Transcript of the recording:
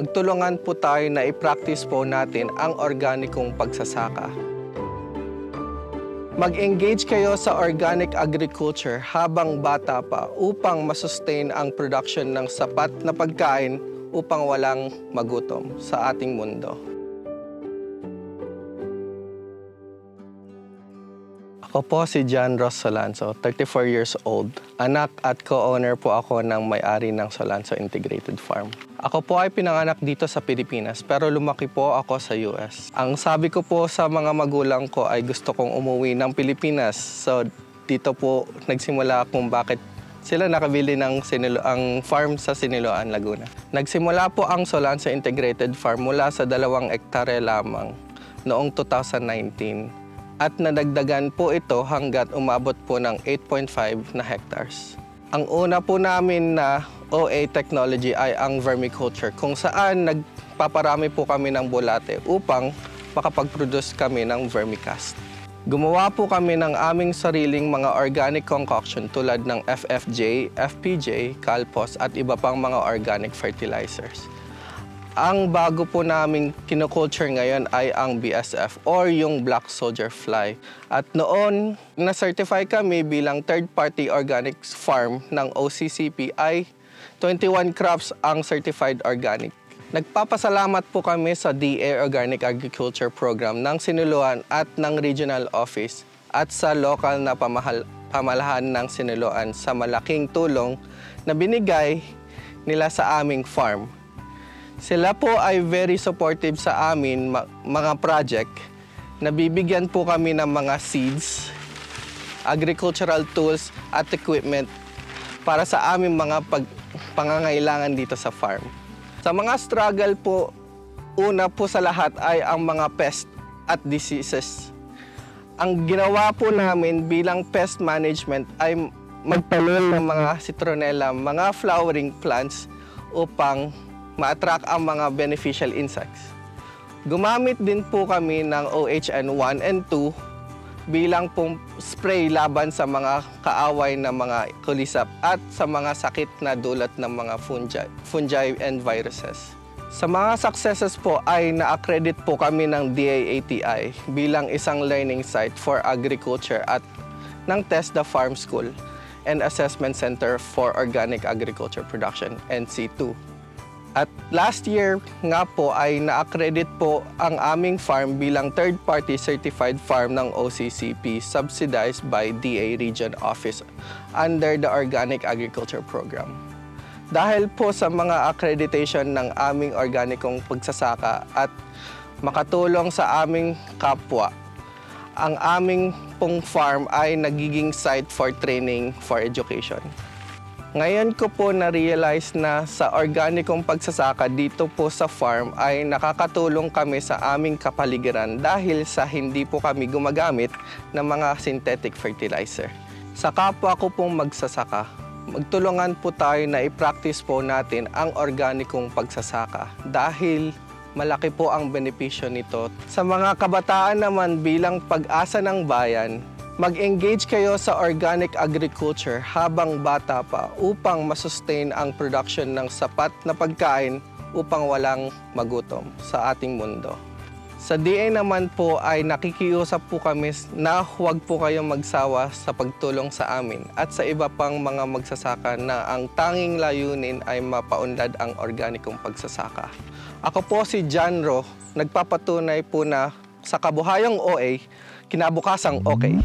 magtulungan po tayo na i-practice po natin ang organikong pagsasaka. Mag-engage kayo sa organic agriculture habang bata pa upang masustain ang production ng sapat na pagkain upang walang magutom sa ating mundo. Ako po si John Ross Solanzo, 34 years old. Anak at co-owner po ako ng may-ari ng Solanzo Integrated Farm. Ako po ay pinanganak dito sa Pilipinas pero lumaki po ako sa US. Ang sabi ko po sa mga magulang ko ay gusto kong umuwi ng Pilipinas. So dito po nagsimula kung bakit sila nakabili ng ang farm sa Siniloan, Laguna. Nagsimula po ang Solanzo Integrated Farm mula sa 2 hektare lamang noong 2019. At nadagdagan po ito hanggat umabot po ng 8.5 na hectares. Ang una po namin na OA technology ay ang vermiculture, kung saan nagpaparami po kami ng bulate upang makapag-produce kami ng vermicast. Gumawa po kami ng aming sariling mga organic concoction tulad ng FFJ, FPJ, Calpos at iba pang mga organic fertilizers. Ang bago po naming kinoculture ngayon ay ang BSF or yung Black Soldier Fly. At noon, na-certify kami bilang third-party organic farm ng OCCP ay 21 crops ang certified organic. Nagpapasalamat po kami sa DA Organic Agriculture Program ng Siniloan at ng Regional Office at sa local na pamalahan ng Siniloan sa malaking tulong na binigay nila sa aming farm. Sila po ay very supportive sa amin, mga project. Nabibigyan po kami ng mga seeds, agricultural tools at equipment para sa aming mga pangangailangan dito sa farm. Sa mga struggle po, una po sa lahat ay ang mga pest at diseases. Ang ginawa po namin bilang pest management ay magtanim ng mga citronella, mga flowering plants upang ma-attract ang mga beneficial insects. Gumamit din po kami ng OHN 1 and 2 bilang pong spray laban sa mga kaaway na mga kulisap at sa mga sakit na dulot ng mga fungi and viruses. Sa mga successes po ay na-accredit po kami ng DAATI bilang isang learning site for agriculture at ng TESDA Farm School and Assessment Center for Organic Agriculture Production, NC2. At last year nga po ay na-accredit po ang aming farm bilang third-party certified farm ng OCCP subsidized by DA Region Office under the Organic Agriculture Program. Dahil po sa mga accreditation ng aming organikong pagsasaka at makatulong sa aming kapwa, ang aming pong farm ay nagiging site for training for education. Ngayon ko po na-realize na sa organikong pagsasaka dito po sa farm ay nakakatulong kami sa aming kapaligiran dahil sa hindi po kami gumagamit ng mga synthetic fertilizer. Sa kapwa ko pong magsasaka, magtulungan po tayo na i-practice po natin ang organikong pagsasaka dahil malaki po ang benepisyo nito. Sa mga kabataan naman bilang pag-asa ng bayan, mag-engage kayo sa organic agriculture habang bata pa upang masustain ang production ng sapat na pagkain upang walang magutom sa ating mundo. Sa DA naman po ay nakikiusap po kami na huwag po kayong magsawa sa pagtulong sa amin at sa iba pang mga magsasaka na ang tanging layunin ay mapaunlad ang organikong pagsasaka. Ako po si John Ro, nagpapatunay po na sa kabuhayang OA, kinabukasang okay.